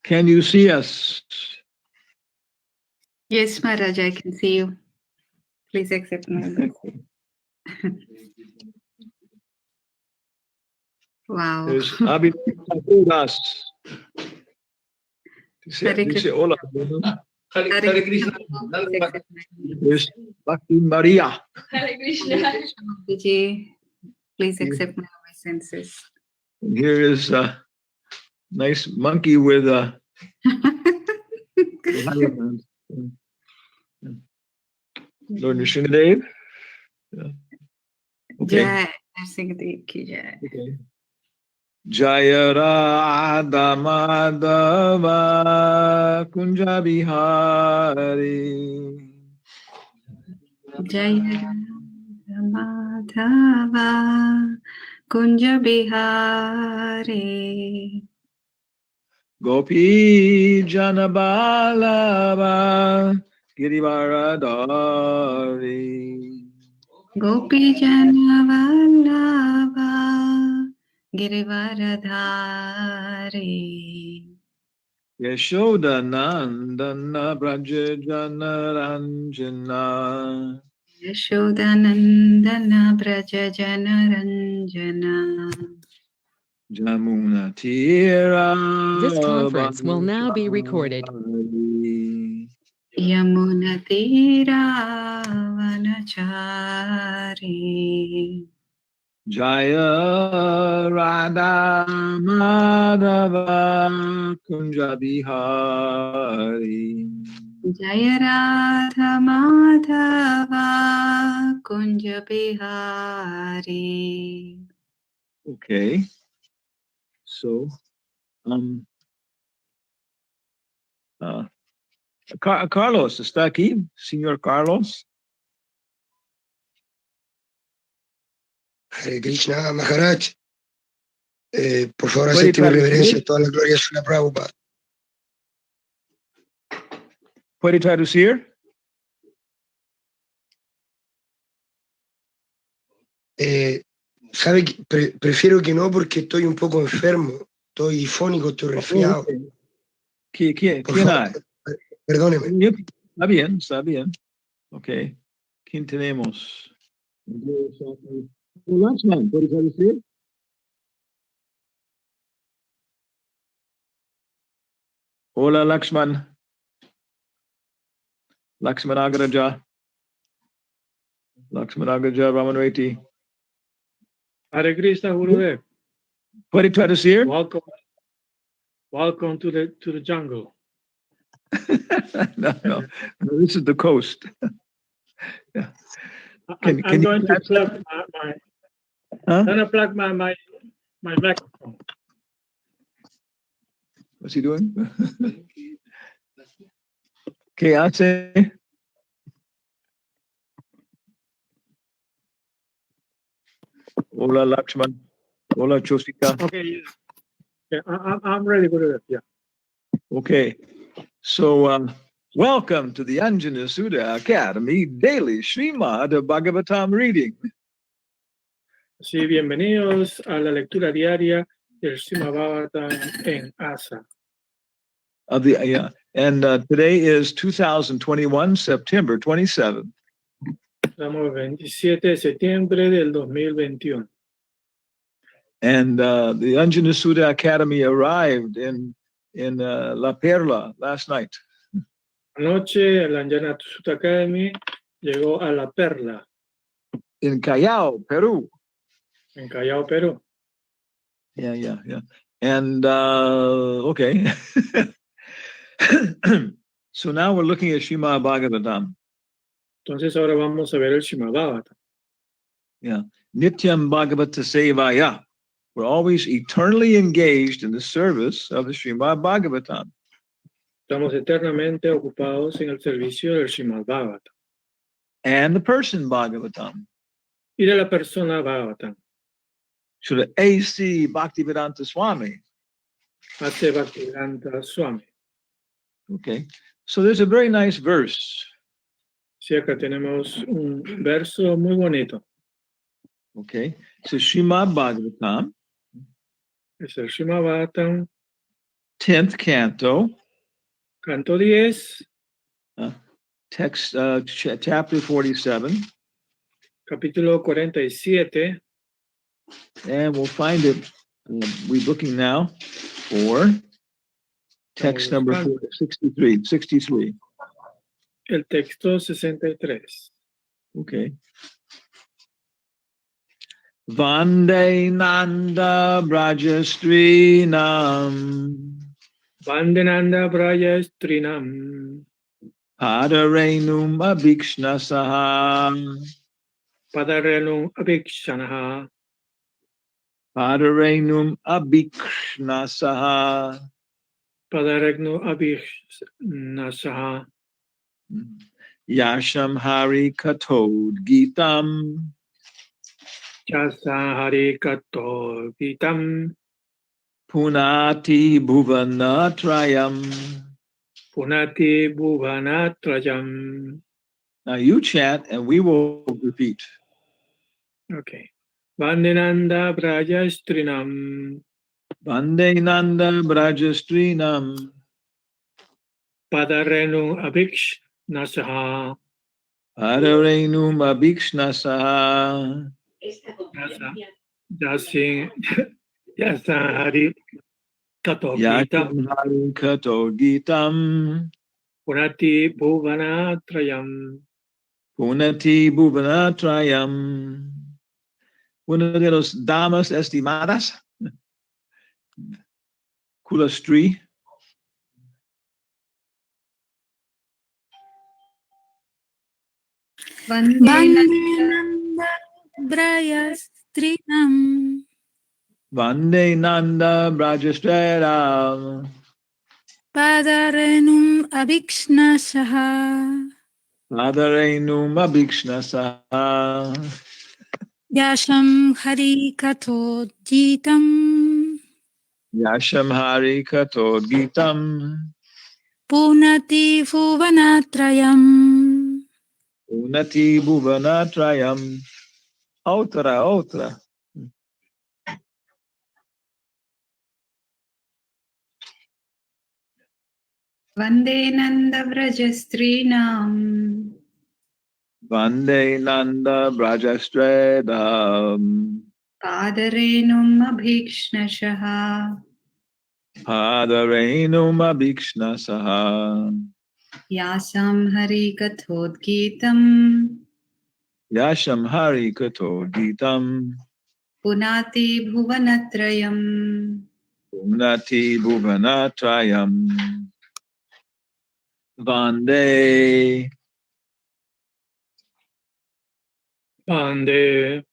Can you see us? Yes, Maharaj, I can see you. Please accept my obeisance. Wow. There's Abhilash. Hare Dice Krishna. hola. Hare Krishna. Please accept my obeisance. There's Bhakti Maria. Hare Krishna. Hare Krishna, Bhakti. Please accept my obeisances. And here is a nice monkey with a Lord Nrsimhadev. Yeah. Okay. Jai Nrsimhadev ki jai. Okay. Jaya Radha Madhava Kunja Bihari. Jaya Madhava Kunja Bihari. Gopi Janabalava Girivaradari. Gopi Jana Vallabha Girivaradhari. Yashoda Nandana Braja Janaranjana. Yashodanandana Braja Janaranjana. Jamuna Tira. This conference will now be recorded. Yamuna Tira Vanachari. Jaya Radha Madhava Kunja Bihari. Jaya Radha Madhava Kunja Bihari. Okay. So, Carlos, ¿está aquí? Señor Carlos. Hare Krishna, Maharaj. Por favor, acepte mi reverencia. Toda la gloria es una Prabhupada. ¿Puede traducir? Sabe que prefiero que no porque estoy un poco enfermo. Estoy fónico, estoy resfriado. ¿Quién hay? Perdóneme. Está bien, está bien. Ok. ¿Quién tenemos? Lakshman, ¿puede traducir? Hola, Lakshman. Lakshman Agraja. Lakshman Agraja Ramanreti. Hare Krishna, Gurudev. ¿Puede traducir? Welcome to the jungle. No, this is the coast. Yeah. I'm going to plug I'm going to plug my microphone. What's he doing? ¿Qué hace? Hola, Lakshman. Hola, Chosika. Okay. Yeah, I'm ready, Gurudev. Yeah. Okay. So, welcome to the Anjana Sudha Academy Daily Srimad Bhagavatam reading. Sí, bienvenidos a la lectura diaria del Srimad Bhagavatam en Asa. And today is 2021, September 27th. Estamos el 27 de septiembre del 2021. And the Anjana Sudha Academy arrived in La Perla last night. Anoche la Anjana Sudha Academy llegó a La Perla. In Callao, Peru. En Callao, Perú. Yeah. And, okay. So now we're looking at Srimad Bhagavatam. Entonces ahora vamos a ver el Srimad Bhagavatam. Yeah. Nityam Bhagavata Sevaya. We're always eternally engaged in the service of the Srimad Bhagavatam. Estamos eternamente ocupados en el servicio del Srimad Bhagavatam. And the person Bhagavatam. Y de la persona Bhagavatam. So the A.C. Bhaktivedanta Swami. A.C. Bhaktivedanta Swami. Okay. So there's a very nice verse. Sí, acá tenemos un verso muy bonito. Okay. So Srimad Bhagavatam. Es el Srimad Bhagavatam. 10th canto, Canto 10, text, chapter 47, capítulo 47. and we'll find it. We're looking now for text number 63. El texto 63. Okay. Vande Nanda Brajastrinam Vandenanda Braya Strinam. Padarenum Abhikshnasaha Padarenum Abhikshanaha. Padarenum Abhikshnasaha Padaregnu Abhikshnasaha. Yasham Hari Katod Gitam Chasahari Kato Vitam. Punati Bhuvanatrayam. Punati Bhuvanatrayam. Now you chant and we will repeat. Okay. Vandenanda Braya Strinam. Vande Nanda Brajastrinam Padarenu Abhikshnasaha. Padarenum Abhikshnasaha Yasahari Kato Vitam. Yasham Hari Katod Gitam Punati Bhuvanatrayam. Punati Bhuvanatrayam. Uno de los damas estimadas, Kulastri. Vandenanda Braya Strinam. Vande Nanda Brajastram Padarenum Abhikshnasaha. Padarenum Abhikshnasaha Yasham Hari Kato Jitam. Yasham Hari Katod Gitam Punati Bhuvanatrayam. Unati Bhuvanatrayam. Otra. Vande Nanda Vrajastrinam Vande Nanda Brajastredam Padarenum Abhikshnasaha Padarenum Abhikshnasaha Yasam Hari Kathodgitam Yasham Hari Katod Gitam Punati Bhuvanatrayam. Unati Bhuvanatrayam Vande. Pande.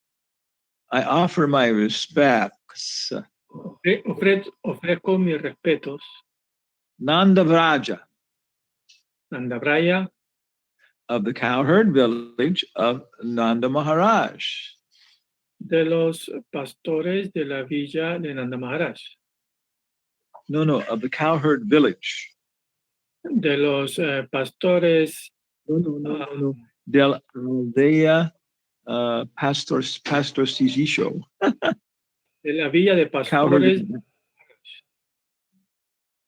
I offer my respects. Ofrezco mis respetos. Nanda Vraja Nandabraya of the cowherd village of Nanda Maharaj. de los pastores de la villa de Nanda Maharaj. No, of the cowherd village. De los pastores. No. Del Aldea Pastor Sisisho. De la villa de pastores.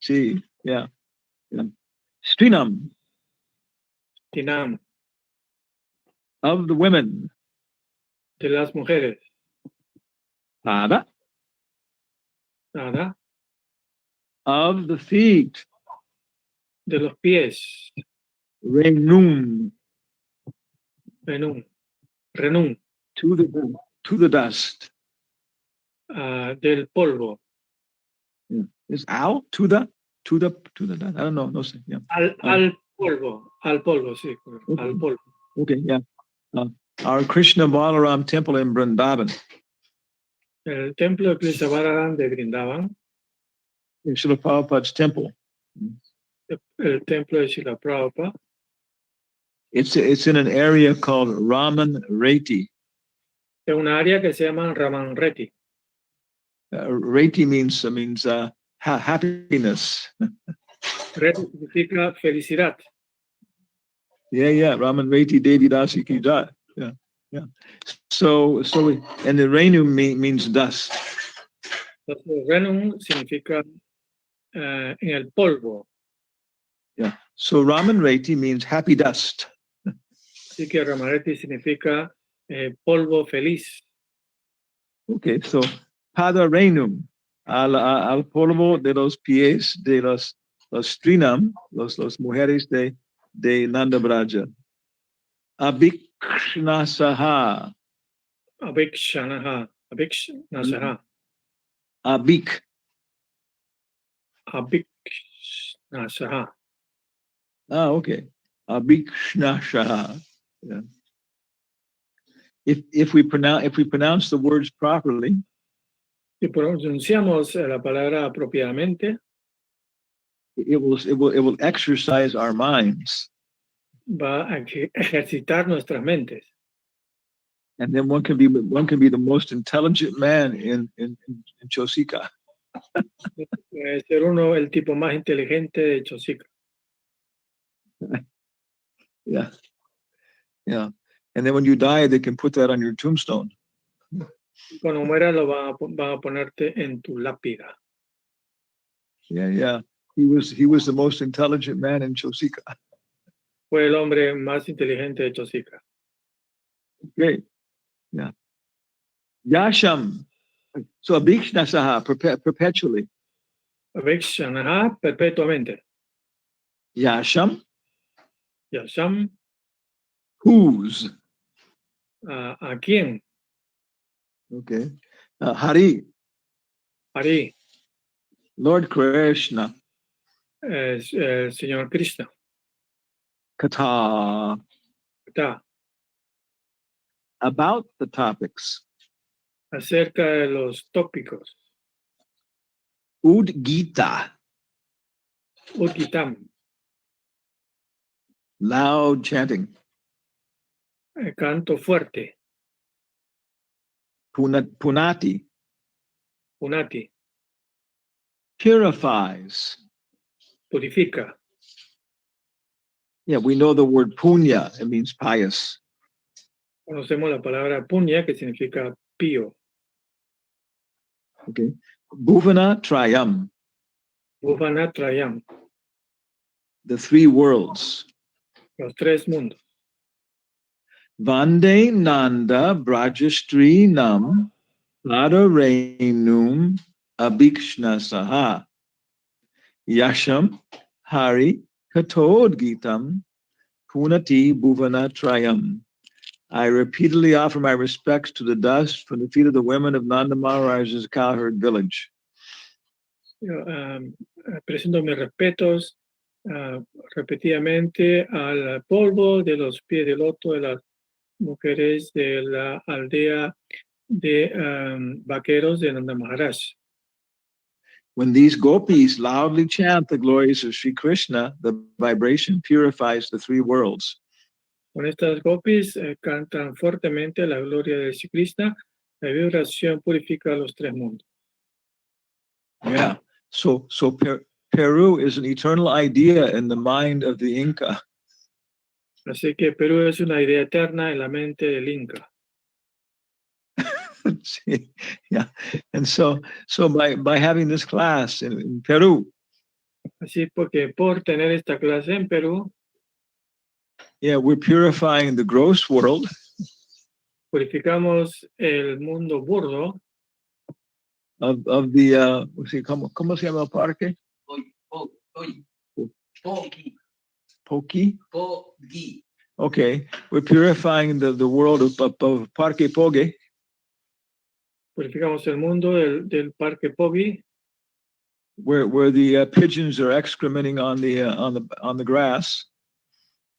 Sí, yeah. Strinam. Tinam. Of the women. De las mujeres. Nada. Of the feet. De los pies. Renum. Renum. To the dust. Del polvo. Yeah. Is out to the dust. I don't know. No sé. Yeah. Al polvo, sí. Okay. Al polvo. Okay, yeah. Our Krishna Balaram temple in Vrindavan. El templo de Krishna Balaram de Vrindavan. Srila Prabhupada's temple. El templo de Srila Prabhupada. It's in an area called Raman Reti. Es una área que se llama Raman Reti. Reti means happiness. Reti significa felicidad. Yeah. Raman Reti Devi Dasi Ki Jai. Yeah. So and the Renu means dust. Entonces, Renum significa en el polvo. Yeah. So Raman Reti means happy dust. Así que Ramareti significa polvo feliz. Okay, so Pada Renum, al polvo de los pies de los Trinam, los mujeres de Nanda Braja. Abhikshnasaha. Abhikshanaha. Abhikshnasaha. Abhikshnasaha. Okay. Abhikshnasaha. Yeah. If we pronounce the words properly, Si pronunciamos la palabra apropiadamente, it will exercise our minds, va a ejercitar nuestras mentes. and then one can be the most intelligent man in Chosika. Puede ser uno el tipo más inteligente de Chosica. Yeah. And then when you die, they can put that on your tombstone. Cuando mueras lo van a ponerte en tu lápida. Yeah. He was the most intelligent man in Chosika. Fue el hombre más inteligente de Chosica. Great. Yeah. Yasham. So Abhikshnasaha, perpetually. Abhikshanaha, perpetuamente. Yasham, Yasham, whose? ¿a quién? Okay. Hari, Hari, Lord Krishna. Señor Krishna. Kata. Está About the topics. acerca de los tópicos. Udgita, Utkitam, loud chanting. canto fuerte. Punati, Punati, purifies. purifica. Yeah, we know the word punya. It means pious. Conocemos la palabra punya, que significa pío. Okay. Bhuvana Trayam, Bhuvana Trayam, the three worlds. los tres mundos. Vande Nanda Brajastri Nam Radharenum Abhikshnasaha Yasham Hari Katod Gitam Punati Bhuvana Trayam. I repeatedly offer my respects to the dust from the feet of the women of Nanda Maharaj's cowherd village. Yo, presento mis respetos repetidamente al polvo de los pies de loto de las mujeres de la aldea de vaqueros de Nanda Maharaj. When these gopis loudly chant the glories of Sri Krishna, the vibration purifies the three worlds. Con estas gopis cantan fuertemente la gloria de Sri Krishna, la vibración purifica los tres mundos. Yeah. So Peru is an eternal idea in the mind of the Inca. Así que Perú es una idea eterna en la mente del Inca. Yeah. And so by having this class in Peru, Así porque por tener esta clase en Perú, yeah, we're purifying the gross world. purificamos el mundo burdo Of the ¿cómo se llama el parque? Poki. Okay, we're purifying the world of Parque Poge. Purificamos el mundo del Parque Pogi, Where the pigeons are excrementing on the grass.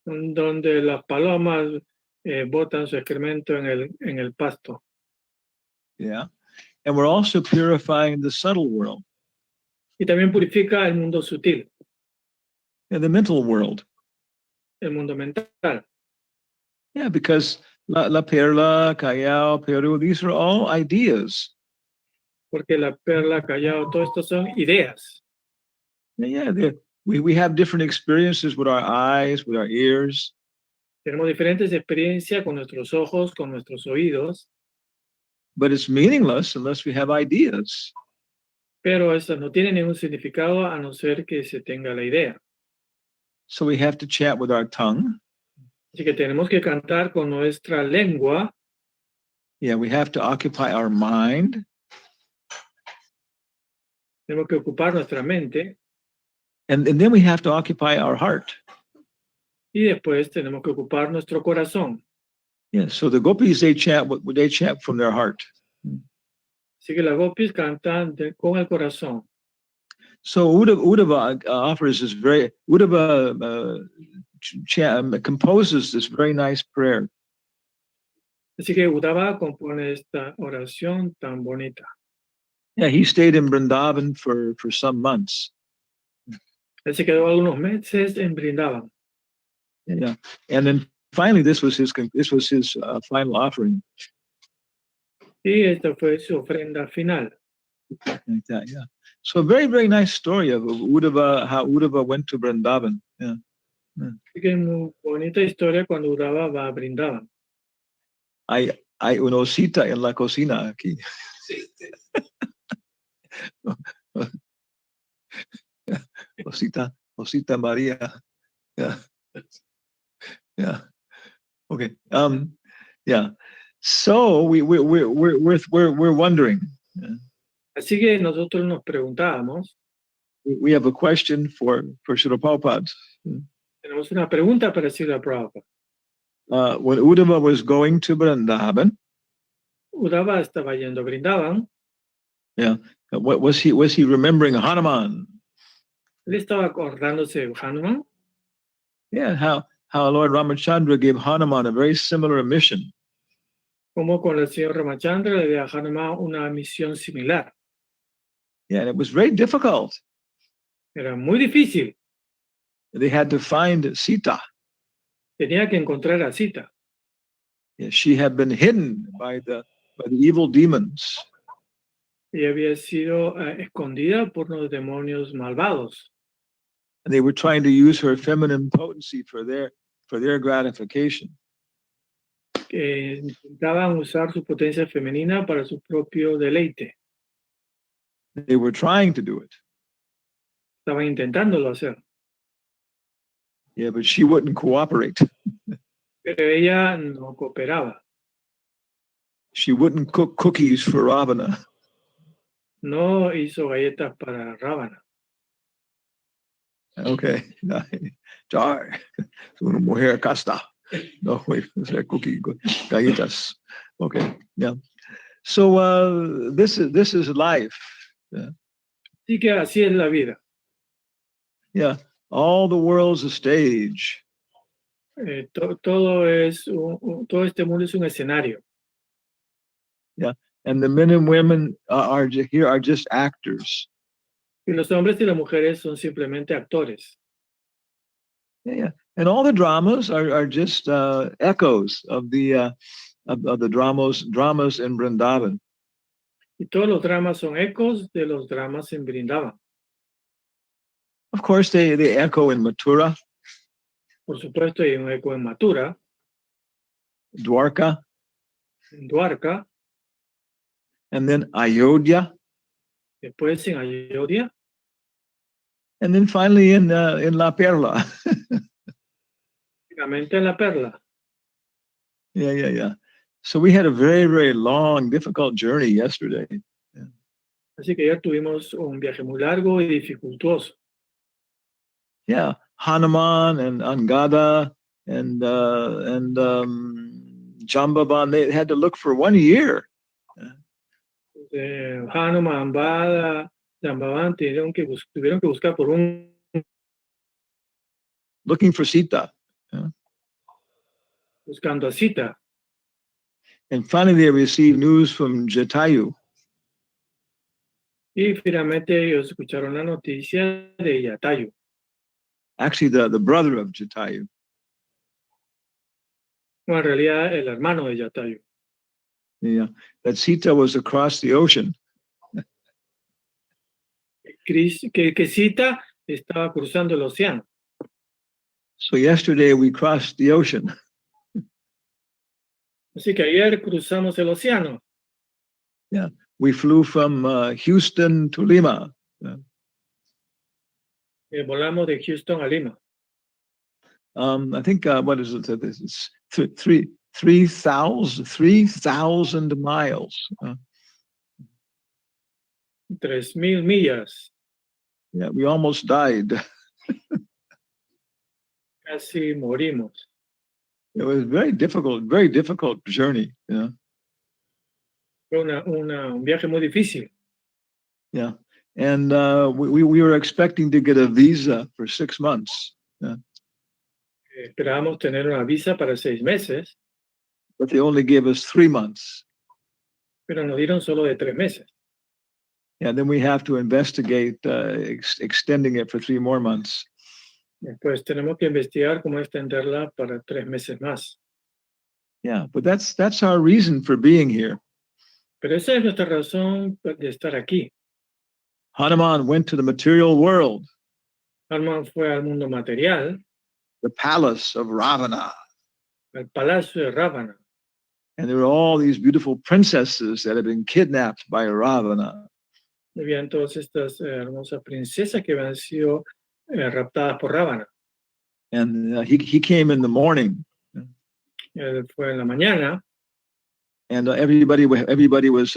donde las palomas botan su excremento en el pasto. Yeah, and we're also purifying the subtle world. Y también purifica el mundo sutil, And the mental world. el mundo mental. Yeah, because La Perla, Callao, Peru, these are all ideas. Porque la perla, callao, todo esto son ideas. Yeah, we have different experiences with our eyes, with our ears. Tenemos diferentes experiencias con nuestros ojos, con nuestros oídos, But it's meaningless unless we have ideas. Pero eso no tiene ningún significado a no ser que se tenga la idea. So we have to chant with our tongue. Así que tenemos que cantar con nuestra lengua. Yeah, we have to occupy our mind. Tenemos que ocupar nuestra mente. And then we have to occupy our heart. Y después tenemos que ocupar nuestro corazón. Yeah, so the gopis, they chant from their heart. Así que las gopis cantan con el corazón. So Uddhava offers this composes this very nice prayer. Así que Uddhava compone esta oración tan bonita. Yeah, he stayed in Vrindavan for some months. Él se quedó algunos meses en Brindavan. Yeah, and then finally, this was his final offering. Y esta fue su ofrenda final. Like that, yeah. So a very, very nice story of Uddhava, how Uddhava went to Vrindavan. Yeah. Así que es muy bonita historia cuando Uddhava va a Brindavan. Hay una cita en la cocina aquí. Osita Maria. Yeah. Yeah. Okay. Yeah. So we're wondering. Así que nosotros nos preguntábamos. We have a question for Srila Prabhupada. Tenemos una pregunta para Srila Prabhupada. When Uddhava was going to Vrindavan, Uddhava estaba yendo a Brindavan. Yeah. What was he remembering Hanuman? Él estaba acordándose de Hanuman. Yeah, how Lord Ramachandra gave Hanuman a very similar mission. Como con el señor Ramachandra le dio a Hanuman una misión similar. Yeah, and it was very difficult. Era muy difícil. They had to find Sita. Tenía que encontrar a Sita. Yeah, she had been hidden by the evil demons. Ella había sido escondida por los demonios malvados. And they were trying to use her feminine potency for their gratification. Que intentaban usar su potencia femenina para su propio deleite. They were trying to do it. Estaban intentándolo hacer. Yeah, but she wouldn't cooperate. Pero ella no cooperaba. She wouldn't cook cookies for Ravana. No hizo galletas para Ravana. Okay. Char. Una mujer casta. No, wait, cookie, galletas. Okay, yeah. So this is life. Yeah. Así que así es la vida. Yeah, all the world's a stage. Todo este mundo es un escenario. Yeah, and the men and women are just actors. Y los hombres y las mujeres son simplemente actores. Yeah, and all the dramas are just echoes of the dramas in Vrindavan. Y todos los dramas son ecos de los dramas en Brindavan. Of course, they echo in Mathura. Por supuesto, hay un eco en Mathura, Dwarka, en Dwarka, and then Ayodhya, después en Ayodhya, and then finally in La Perla. finalmente en La Perla. Yeah. So we had a very, very long, difficult journey yesterday. Yeah. Así que ayer tuvimos un viaje muy largo y dificultuoso. Yeah, Hanuman and Angada and Jambavan, they had to look for 1 year. Hanuman, Ambada, Jambavan tuvieron que buscar por looking for Sita. Yeah. Buscando a Sita. And finally they received news from Jatayu. Y finalmente ellos escucharon la noticia de Jatayu. Actually, the brother of Jatayu. No, en realidad el hermano de Jatayu. Yeah, that Sita was across the ocean. Que Sita estaba cruzando el océano. So yesterday we crossed the ocean. Así que ayer cruzamos el océano. Yeah, we flew from Houston to Lima. Volamos de Houston a Lima. I think, what is it? It's 3,000 miles. 3,000 millas. Yeah, we almost died. Casi morimos. It was very difficult journey. Fue un viaje muy difícil. Yeah. And we were expecting to get a visa for 6 months. Esperábamos tener una visa para 6 meses, But they only gave us 3 months. pero nos dieron solo de 3 meses. And then we have to investigate extending it for 3 more months. Después tenemos que investigar cómo extenderla para 3 meses más. Yeah, but that's our reason for being here. Pero esa es nuestra razón de estar aquí. Hanuman went to the material world, Hanuman fue al mundo material, the palace of Ravana, al palacio de Ravana. and there were all these beautiful princesses that had been kidnapped by Ravana. Habían todas estas hermosas princesas que habían sido raptadas por Ravana. And he came in the morning, Él fue en la mañana, and everybody was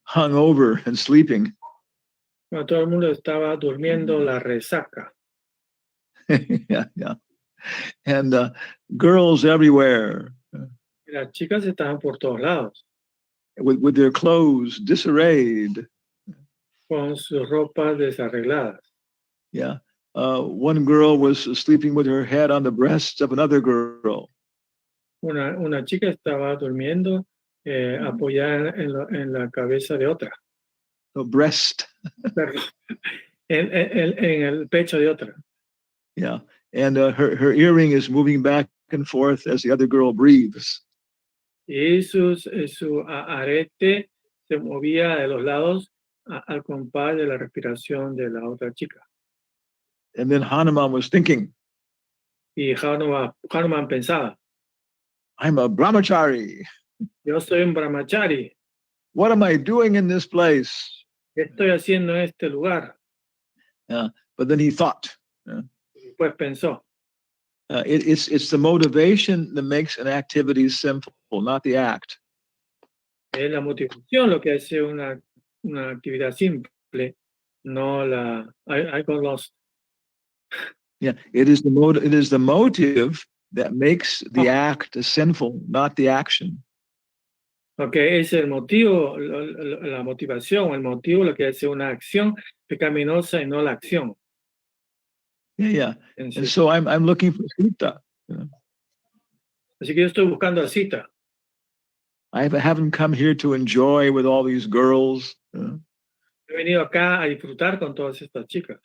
hung over and sleeping. cuando todo el mundo estaba durmiendo la resaca. Yeah. And girls everywhere Y las chicas estaban por todos lados, with their clothes disarrayed. con sus ropas desarregladas. Yeah. One girl was sleeping with her head on the breasts of another girl. Una chica estaba durmiendo apoyada en la cabeza de otra. The breast. Perdón, en el pecho de otra. Yeah. And her earring is moving back and forth as the other girl breathes. Y su arete se movía de los lados al compás de la respiración de la otra chica. And then Hanuman was thinking, Y Hanuman pensaba, I'm a brahmachari. yo soy un brahmachari, What am I doing in this place? ¿qué estoy haciendo en este lugar? But then he thought, Después pensó, it's the motivation that makes an activity simple, not the act. es la motivación lo que hace una actividad simple, no la... I got lost. Yeah, it is the motive that makes the act sinful, not the action. Okay, es el motivo, la motivación, el motivo lo que hace una acción pecaminosa y no la acción. Yeah. En sí. And so I'm looking for Sita. Así que yo estoy buscando a Sita. I haven't come here to enjoy with all these girls. He venido acá a disfrutar con todas estas chicas.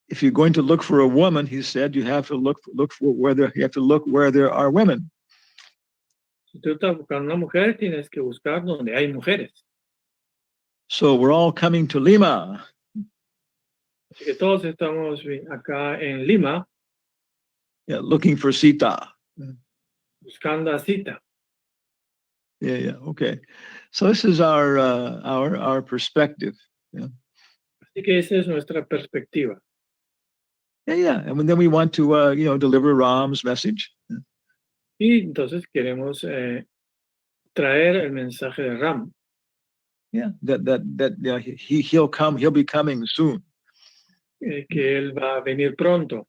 If you're going to look for a woman, he said, you have to look for where there are women. Si tú estás buscando una mujer, tienes que buscar donde hay mujeres. So we're all coming to Lima. Así que todos estamos acá en Lima Looking for Sita. buscando a Sita. Yeah, okay. So this is our perspective. Así que esa es nuestra perspectiva. Yeah. And then we want to, deliver Ram's message. Y entonces queremos traer el mensaje de Ram. Yeah, that he'll be coming soon. Que él va a venir pronto.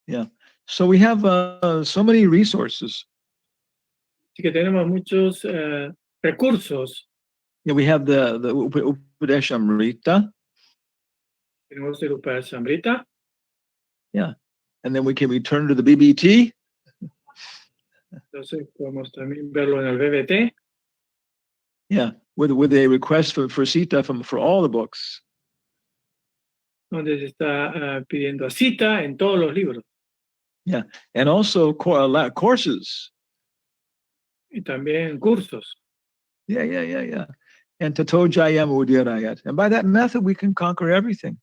Yeah. So we have so many resources. Así que tenemos muchos recursos. Yeah, we have the Upadeshamrita. Tenemos el Upadeshamrita. Yeah. And then we can return to the BBT. Entonces podemos también verlo en el BBT. Yeah, with a request for Sita for all the books. Donde se está pidiendo a Sita en todos los libros. Yeah, and also courses. Y también cursos. Yeah. And Tato Jayam Udirayat. And by that method, we can conquer everything.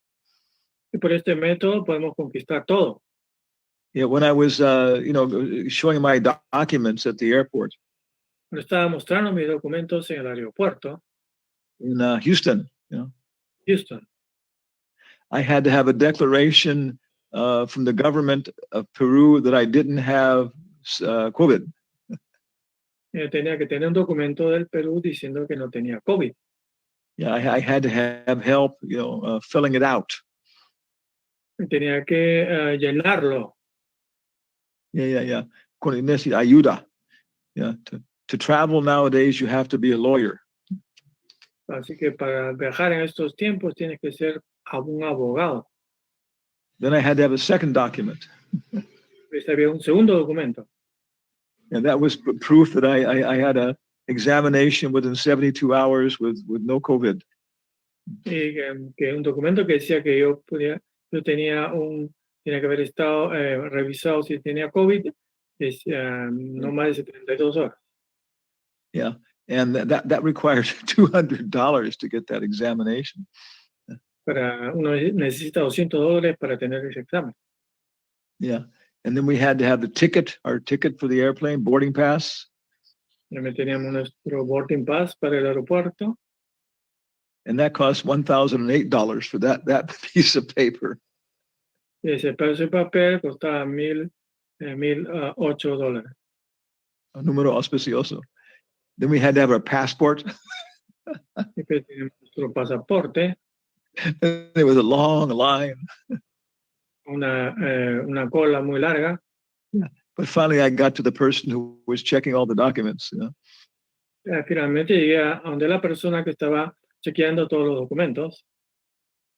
Y por este método podemos conquistar todo. Yeah, when I was, showing my documents at the airport, Cuando estaba mostrando mis documentos en el aeropuerto, in Houston. Houston. I had to have a declaration from the government of Peru that I didn't have COVID. Tenía que tener un documento del Perú diciendo que no tenía COVID. Yeah, I had to have help, filling it out. Tenía que llenarlo. Yeah. Con ayuda. Yeah, to travel nowadays, you have to be a lawyer. Así que para viajar en estos tiempos tienes que ser un abogado. Then I had to have a second document. Había un segundo documento. And that was proof that I had a examination within 72 hours with no COVID. Y que un documento que decía que yo tenía que haber estado revisado si tenía COVID no más de 72 horas. Yeah, and that requires $200 to get that examination. Uno necesita $200 para tener ese examen. Yeah, and then we had to have our ticket for the airplane, boarding pass. También teníamos nuestro boarding pass para el aeropuerto. And that cost $1,008 for that piece of paper. Y ese papel costaba $1,008. Un número auspicioso. Then we had to have our passport. Y teníamos nuestro pasaporte. And there was a long line. Una cola muy larga. Yeah. But finally, I got to the person who was checking all the documents. Finalmente llegué a donde la persona que estaba chequeando todos los documentos.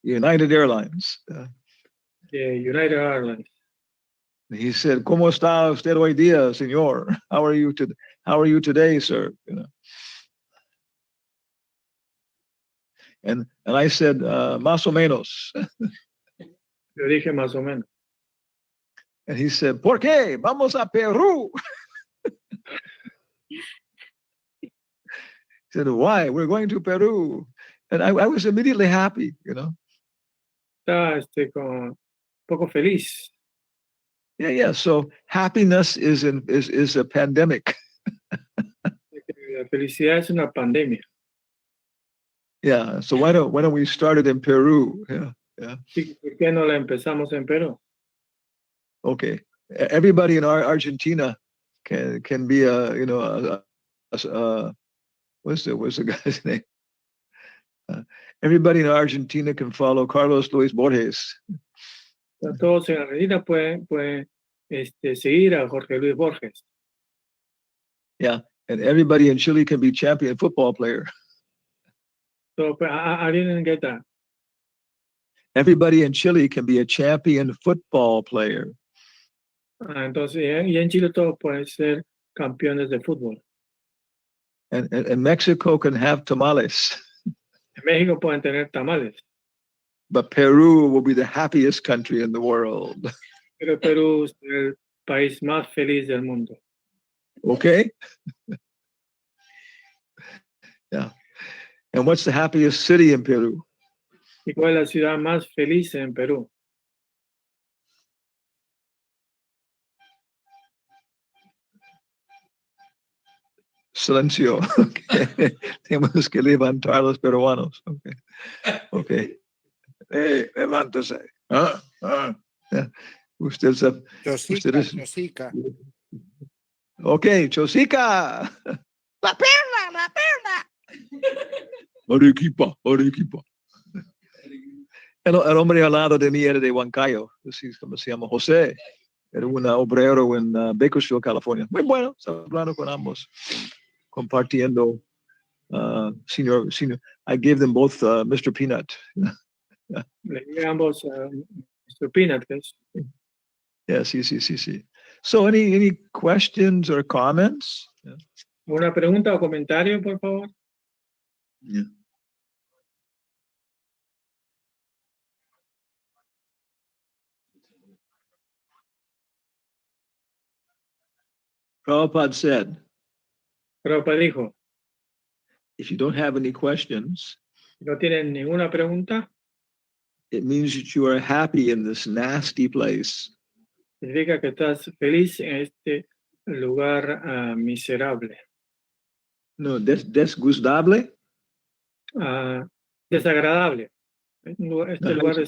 United Airlines. United Airlines. He said, "¿Cómo está usted hoy día, señor? How are you today, sir?" And I said, "Más o menos." Yo dije más o menos. And he said, "¿Por qué? Vamos a Peru." He said, "Why? We're going to Peru." And I was immediately happy, Estaba un poco feliz. Yeah. So happiness is a pandemic. La felicidad es una pandemia. Yeah. So why don't we start it in Peru? Yeah. ¿Por qué no la empezamos en Perú? Okay. Everybody in Argentina can be what's the guy's name? Everybody in Argentina can follow Carlos Luis Borges. Todos en Argentina pueden seguir a Jorge Luis Borges. Yeah, and everybody in Chile can be champion football player. So, I didn't get that. Everybody in Chile can be a champion football player. Entonces, y en Chile todos pueden ser campeones de fútbol. And Mexico can have tamales. En México pueden tener tamales. But Peru will be the happiest country in the world. Pero Perú es el país más feliz del mundo. Okay? Yeah. And what's the happiest city in Peru? ¿Y cuál es la ciudad más feliz en Perú? Silencio. Okay. Tenemos que levantar los peruanos. Okay. Hey, levántese. Yeah. Usted es... Chosica. Okay, Chosica. La perla. Arequipa. El hombre al lado de mí era de Huancayo. Así como se llama José. Era un obrero en Bakersfield, California. Muy bueno, estaba hablando con ambos. Compartiendo. Senior. I gave them both Mr. Peanut. Le di ambos Mr. Peanut. Yeah, sí. So, any questions or comments? Yeah. ¿Una pregunta o comentario, por favor? Yeah. Prabhupada said, Prabhupada dijo, if you don't have any questions, si no tienen ninguna pregunta, it means that you are happy in this nasty place. significa que estás feliz en este lugar miserable. No, desgustable. desagradable. Este lugar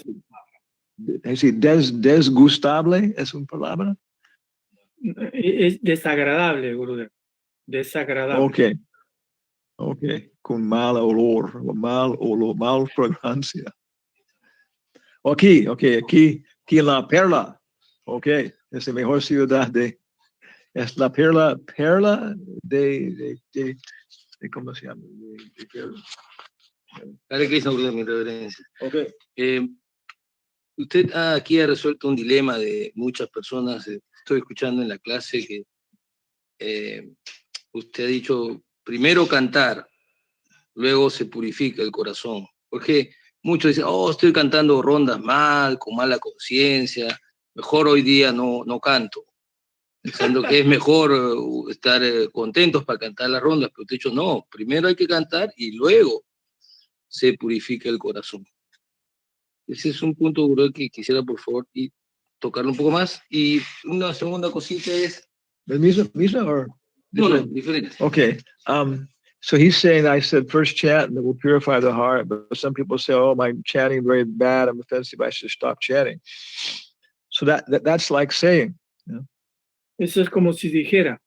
es desgustable es una palabra. desagradable, Gurudev. Desagradable. Okay. Okay. Con mal olor, mal fragancia. Aquí en La Perla. Okay. Es la mejor ciudad es la perla de ¿cómo se llama? De Perla. Hare Krishna, Gurudev, mi reverencia. Okay. Usted aquí ha resuelto un dilema de muchas personas. Estoy escuchando en la clase que usted ha dicho, primero cantar, luego se purifica el corazón. Porque muchos dicen, estoy cantando rondas mal, con mala conciencia, mejor hoy día no canto. Pensando que es mejor estar contentos para cantar las rondas, pero usted ha dicho, no, primero hay que cantar y luego se purifica el corazón. Ese es un punto, Guru, que quisiera, por favor, y tocarlo un poco más. Y una segunda cosita es... Misma or No, diferente. Okay. So he's saying, I said first chant and it will purify the heart, but some people say, oh, my chanting very bad, I'm offensive, I should stop chanting. So that's like saying, you know, Eso es como si dijera,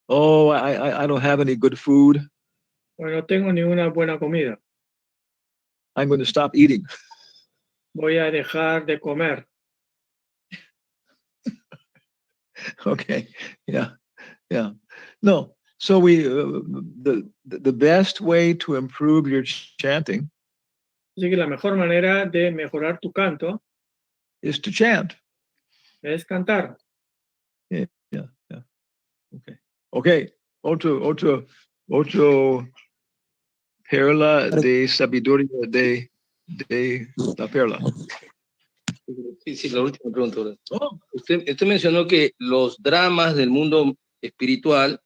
oh, I don't have any good food, bueno, no tengo ninguna buena comida, I'm going to stop eating. voy a dejar de comer. Okay. Yeah. No. So the best way to improve your chanting Así que la mejor manera de mejorar tu canto is to chant. es cantar. Yeah. Okay. Otro perla de sabiduría de la perla. Sí, la última pregunta. Oh. Usted mencionó que los dramas del mundo espiritual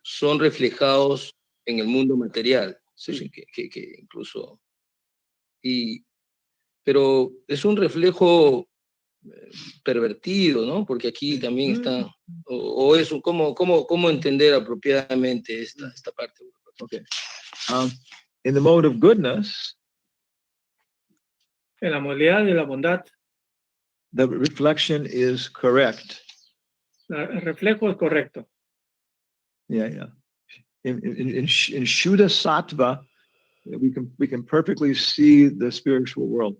son reflejados en el mundo material. Sí. Que incluso... pero es un reflejo pervertido, ¿no? Porque aquí también está... O es ¿cómo entender apropiadamente esta parte? Okay. In the mode of goodness, En la modalidad de la bondad, the reflection is correct. el reflejo es correcto. Yeah. In Shuddha Sattva, we can perfectly see the spiritual world.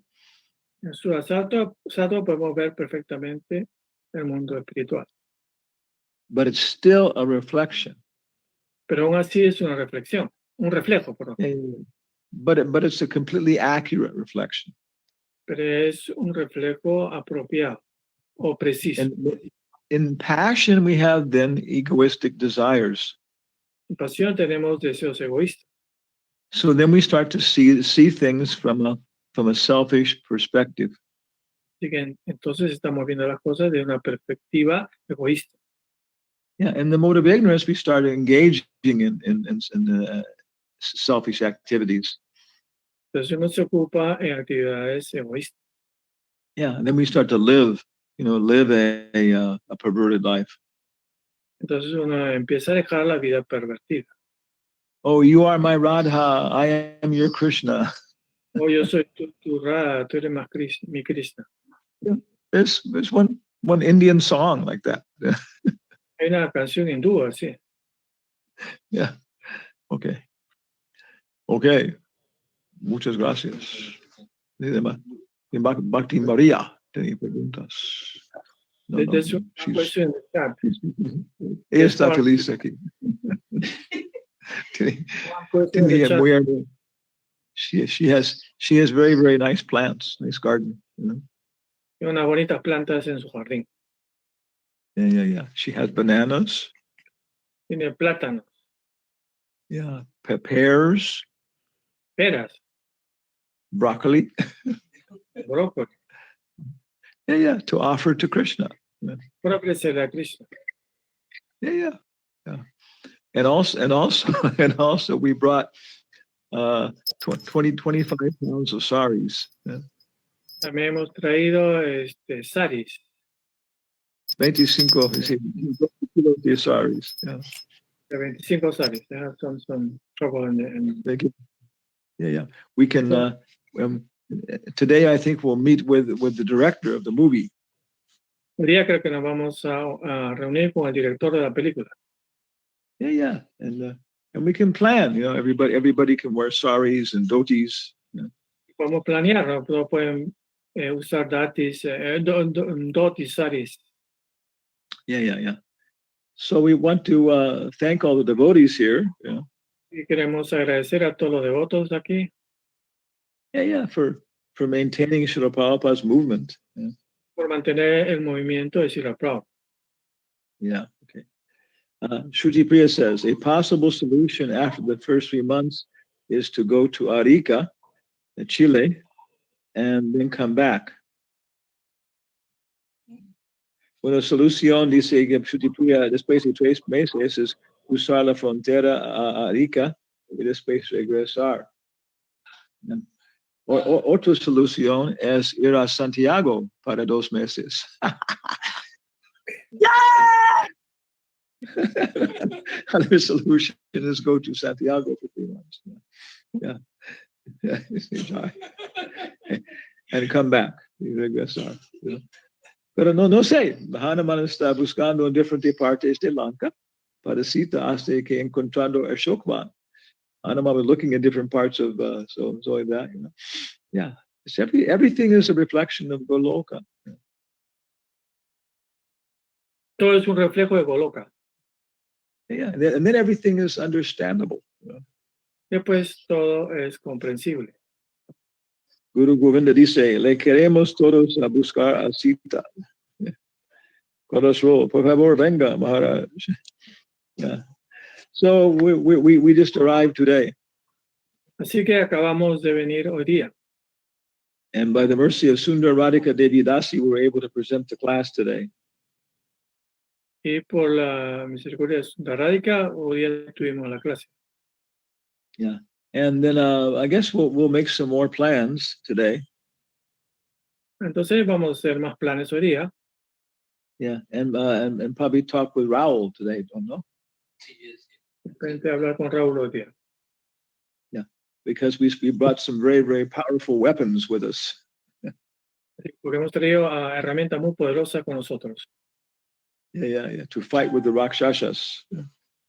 En su sattva podemos ver perfectamente el mundo espiritual. But it's still a reflection. Pero aún así es una reflexión, un reflejo, perdón. But it's a completely accurate reflection. Pero es un reflejo apropiado o preciso. And in passion, we have then egoistic desires. En pasión tenemos deseos egoístas. So then we start to see things from a selfish perspective. Así que entonces estamos viendo las cosas de una perspectiva egoísta. Yeah, in the mode of ignorance, we start engaging in selfish activities. Entonces uno se ocupa en actividades egoístas. Yeah, and then we start to live a perverted life. Entonces uno empieza a dejar la vida pervertida. Oh, you are my Radha, I am your Krishna. Oh, yo soy tu Radha, tú eres más mi Krishna. Yeah, there's one Indian song like that. Hay una canción hindú así. Yeah. Okay. Muchas gracias. Bhakti Maria, tenía preguntas. No, There's one question in the chat. Ella está feliz aquí. She has very, very nice plants, nice garden. You know? Tiene unas bonitas plantas en su jardín. Yeah. She has bananas. Tiene plátanos. Yeah. Pears. Peras. Broccoli. Brócoli. Yeah. To offer to Krishna. Para ofrecer a Krishna. Yeah. And also we brought 25 pounds of saris. Yeah. También hemos traído saris. 25 kilos de saris. Yeah. De 25 saris. Son trouble Thank you. Yeah. We can, today I think we'll meet with the director of the movie. Hoy día creo que nos vamos a reunir con el director de la película. Yeah. And we can plan, everybody can wear saris and dhotis. Podemos planear, ¿no? Todos pueden usar dhotis, saris. Yeah. So we want to thank all the devotees here. Y queremos agradecer a todos los devotos aquí. Yeah, for maintaining Srila Prabhupada's movement. Por mantener el movimiento de Srila Prabhupada. Yeah, okay. Shruti Priya says, a possible solution after the first 3 months is to go to Arica, Chile, and then come back. Una solución, dice Shruti Priya, después de 3 meses, es usar la frontera a Arica y después regresar. Otra solución es ir a Santiago para 2 meses. Other solution is go to Santiago for 3 months. Yeah. And come back y regresar. Pero no sé, Hanuman está buscando en diferentes partes de Lanka para Sita hasta que encontrando a Shokvan. Hanuman was looking at different parts of so like that, Yeah, it's everything is a reflection of Goloka. Todo es un reflejo de Goloka. Yeah, and then everything is understandable. Después todo es comprensible. Guru Govinda dice, le queremos todos a buscar a Sita. Corazón, por favor, venga, Maharaj. Yeah. So we just arrived today. Así que acabamos de venir hoy día. And by the mercy of Sundar Radhika Devi Dasi, we were able to present the class today. Y por la misericordia de Sundar Radhika, hoy día tuvimos la clase. Yeah. And then I guess we'll make some more plans today. Entonces vamos a hacer más planes hoy día. Yeah, and probably talk with Raul today, don't know? Frente a hablar con Raúl hoy día. Yeah, because we brought some very, very powerful weapons with us. Porque hemos traído herramientas muy poderosas con nosotros. Yeah, to fight with the Rakshasas.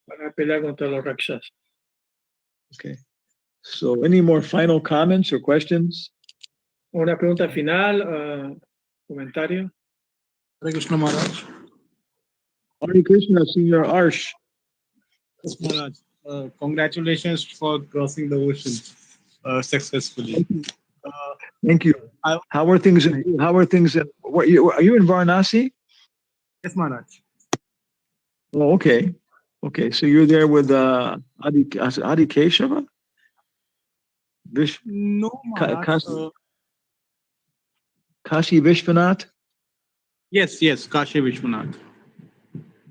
Para pelear contra los Rakshas. Okay. So any more final comments or questions? Una pregunta final, comentario. Hare Krishna Maharaj. Hare Krishna, Senior Arsh. Yes, Maharaj. Congratulations for crossing the ocean successfully. Thank you. How are things? Are you in Varanasi? Yes, Maharaj. Oh, okay. So you're there with Adi Keshava? No, Maharaj. Kashi Vishwanath? Yes, Kashi Vishwanath.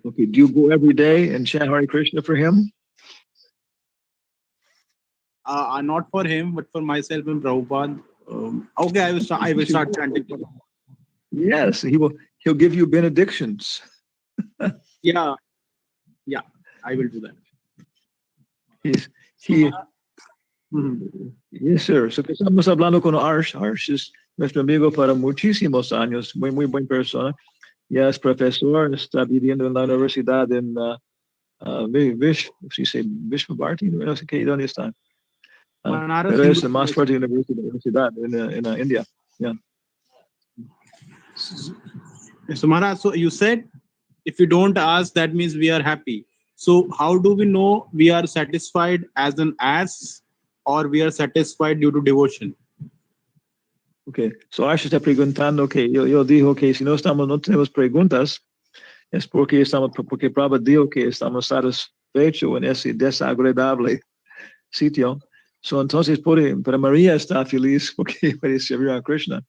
Okay, do you go every day and chant Hare Krishna for him? Not for him, but for myself and Prabhupada. Okay, I will start chanting for him. Yes, he'll give you benedictions. Yeah, I will do that. Yes, sir. So que estamos hablando con Arsh. Arsh es nuestro amigo para muchísimos años, muy buena persona. Ya es profesor, está viviendo en la universidad en Vishnu Bharati, no sé qué, ¿dónde está? Pero es la más fuerte universidad en India. Yeah. So Maharaj, so you said if you don't ask, that means we are happy. So how do we know we are satisfied as an ass or we are satisfied due to devotion? Okay, so Ash está preguntando que yo digo que si no tenemos preguntas es porque Prabhupada dijo que estamos satisfechos en ese desagradable sitio. So entonces para María está feliz porque puede servir a Krishna.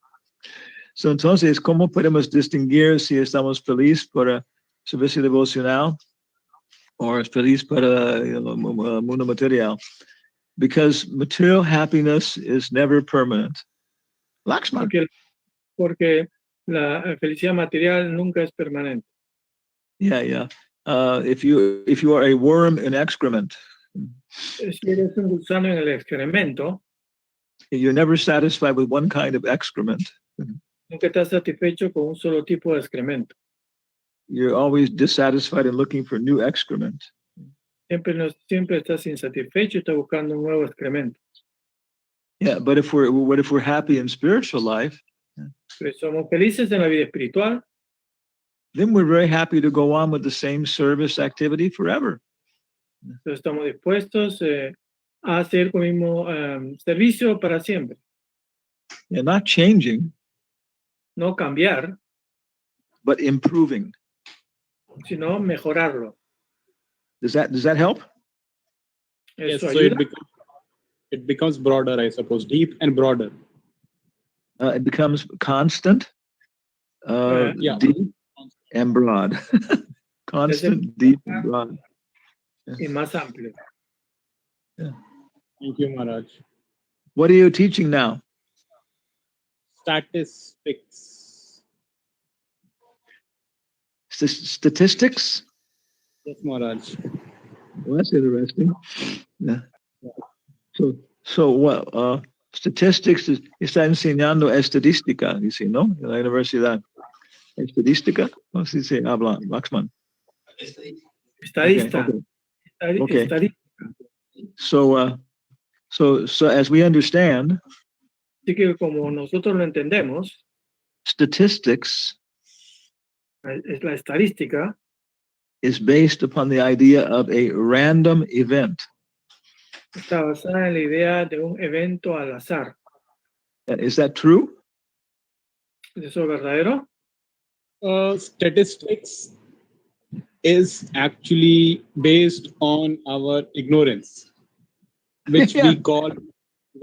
So entonces, ¿cómo podemos distinguir si estamos felices para servicio devocional o feliz para el mundo material? Because material happiness is never permanent. Lakshman. Porque la felicidad material nunca es permanente. Yeah. If you are a worm in excrement. Si eres un gusano en el excremento. You're never satisfied with one kind of excrement. Nunca estás satisfecho con un solo tipo de excremento. You're always dissatisfied and looking for new excrement. Siempre estás insatisfecho y estás buscando un nuevo excremento. Yeah, but if we're happy in spiritual life, Pero somos felices en la vida espiritual, then we're very happy to go on with the same service activity forever. entonces estamos dispuestos a hacer el mismo servicio para siempre. Yeah, not changing, No cambiar, but improving. sino mejorarlo. Does that help? Yes, Eso so ayuda. it becomes broader, I suppose, deep and broader. It becomes constant, Yeah. deep, and broad. Constant, deep, and broad. Y más amplio. Thank you, Maharaj. What are you teaching now? Statistics. Statistics? Yes, Maharaj. Well, that's interesting. Yeah. So what? Statistics está enseñando estadística, dice, ¿no? En la universidad. Estadística, ¿cómo se dice? Habla, Laxman. Estadista. Okay. Estadista. So as we understand, Así que como nosotros lo entendemos, statistics la estadística is based upon the idea of a random event. está basada en la idea de un evento al azar. Is that true? ¿Es eso verdadero? Statistics is actually based on our ignorance, which we call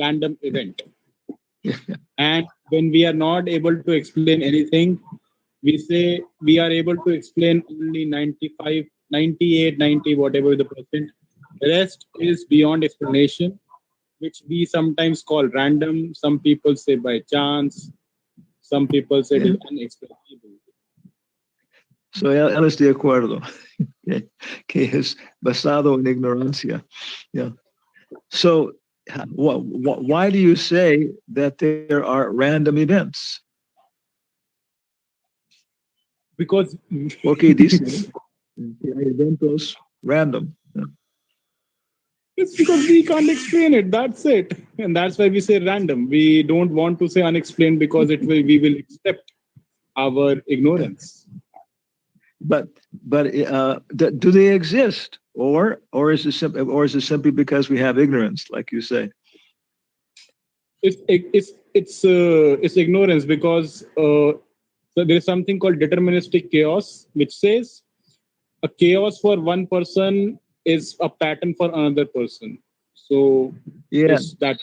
random event. And when we are not able to explain anything, we say we are able to explain only 95, 98, 90, whatever the percent. The rest is beyond explanation, which we sometimes call random. Some people say by chance. Some people say it is unexplainable. So él es de acuerdo, que es basado en ignorancia. Yeah. So why do you say that there are random events? Because porque dice que hay eventos random. It's because we can't explain it. That's it, and that's why we say random. We don't want to say unexplained because we will accept our ignorance. But do they exist, or is it simply because we have ignorance, like you say? It's ignorance because so there is something called deterministic chaos, which says a chaos for one person is a pattern for another person. So yes, that.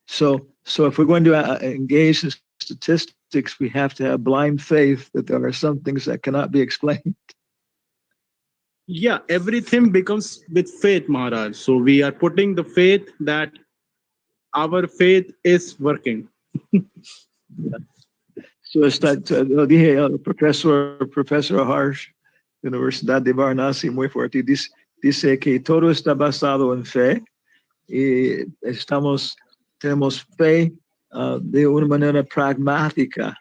So if we're going to engage in statistics, we have to have blind faith that there are some things that cannot be explained. Yeah, everything becomes with faith, Maharaj. So we are putting the faith that our faith is working. So dije profesor Harsh, Universidad de Varanasi, muy fuerte, dice que todo está basado en fe y tenemos fe de una manera pragmática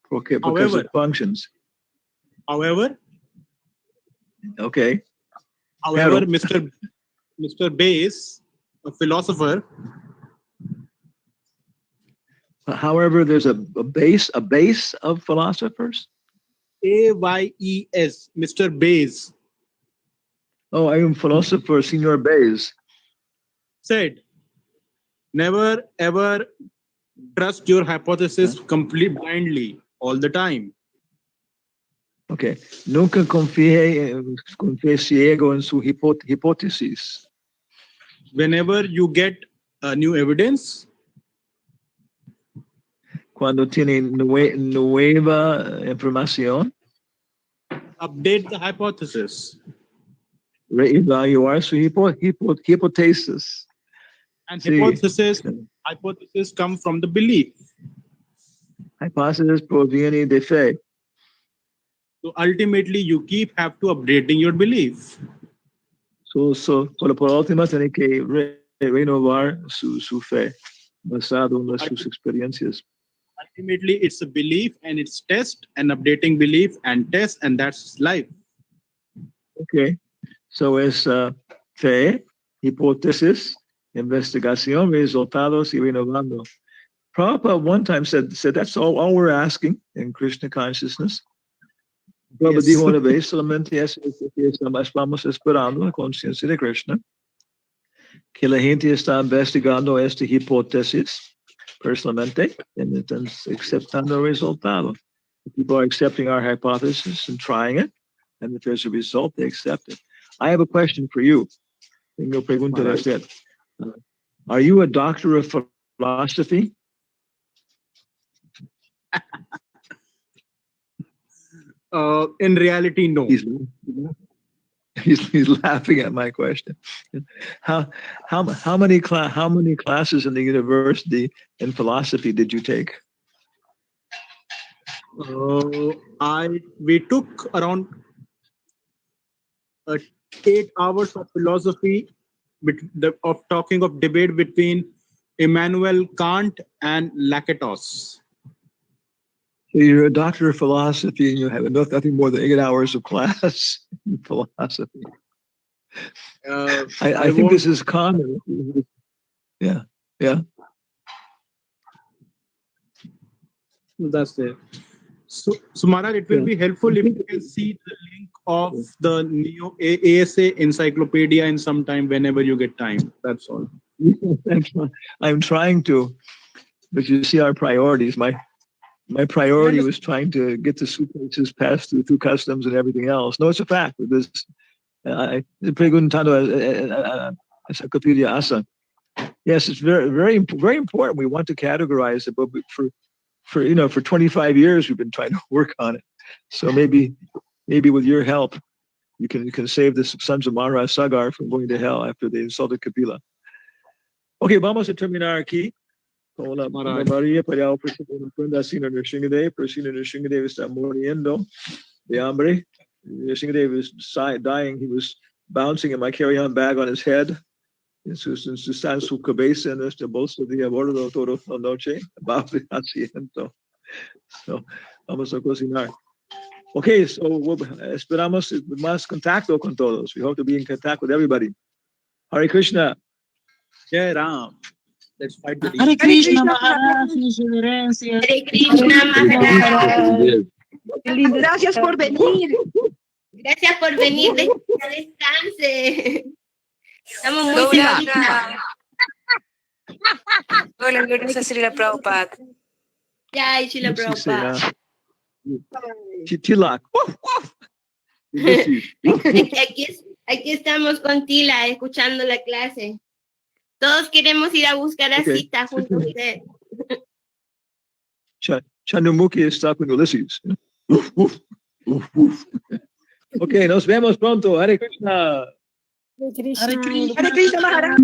because However, it functions. However, okay. However, Mr. Bayes, a philosopher. However, there's a base of philosophers. Bayes, Mr. Bayes. Oh, I am philosopher, Senor Bayes. Said, never ever trust your hypothesis completely blindly all the time. Okay. Nunca confíe ciego en su hipótesis. Whenever you get new evidence, cuando tiene nueva información, update the hypothesis. Reevaluar su hipótesis. And hypothesis come from the belief. Hipótesis proviene de fe. So ultimately, you have to updating your belief. So por último, tiene que renovar su fe. basado en sus experiencias. Ultimately, it's a belief and it's test and updating belief and test, and that's life. Okay. So es fe, hipótesis, investigación, resultados y renovando. Prabhupada one time said that's all we're asking in Krishna consciousness. Prabhupada dijo una vez, solamente estamos esperando la conciencia de Krishna, que la gente está investigando esta hipótesis personalmente, and entonces aceptando el resultado. People are accepting our hypothesis and trying it, and if there's a result, they accept it. I have a question for you. Tengo pregunta a usted. Are you a doctor of philosophy? In reality, no. He's laughing at my question. How many classes in the university in philosophy did you take? We took around 8 hours of philosophy, of talking of debate between Immanuel Kant and Lakatos. So you're a doctor of philosophy and you have nothing more than 8 hours of class in philosophy. I think this is common. Yeah. That's it. So Maharaj, it will be helpful if you can see the link of the Neo ASA encyclopedia in some time whenever you get time. That's all. I'm trying to, but you see our priorities. My priority was trying to get the suitcases passed through customs and everything else. No, it's a fact. This encyclopedia ASA. Yes, it's very, very, very important. We want to categorize it, but for 25 years we've been trying to work on it. So maybe with your help, you can save the sons of Mara Sagar from going to hell after they insulted Kapila. Okay, vamos a terminar aquí. Con la María para Sina Nrsingadev. Sina Nrsingadev está muriendo de hambre. Nrsingadev is dying. He was bouncing in my carry-on bag on his head. Está en su cabeza en este bolso de abordo toda la noche. Bajo el asiento. So, vamos a cocinar. Okay, so esperamos más contacto con todos. We hope to be in contact with everybody. Hare Krishna. Jai Ram. Let's fight the Hare Krishna Maharaj, Hare Krishna Maharaj. Gracias por venir. Gracias por venir. Descanse. Estamos muy felices. Hola, gloria a Srila Prabhupada. Jai Srila Prabhupada. Tilak. Aquí estamos con Tila escuchando la clase. Todos queremos ir a buscar a Sita junto a usted. Chandramukhi está con Ulysses. Okay, nos vemos pronto. Hare Krishna. Hare Krishna Maharaj.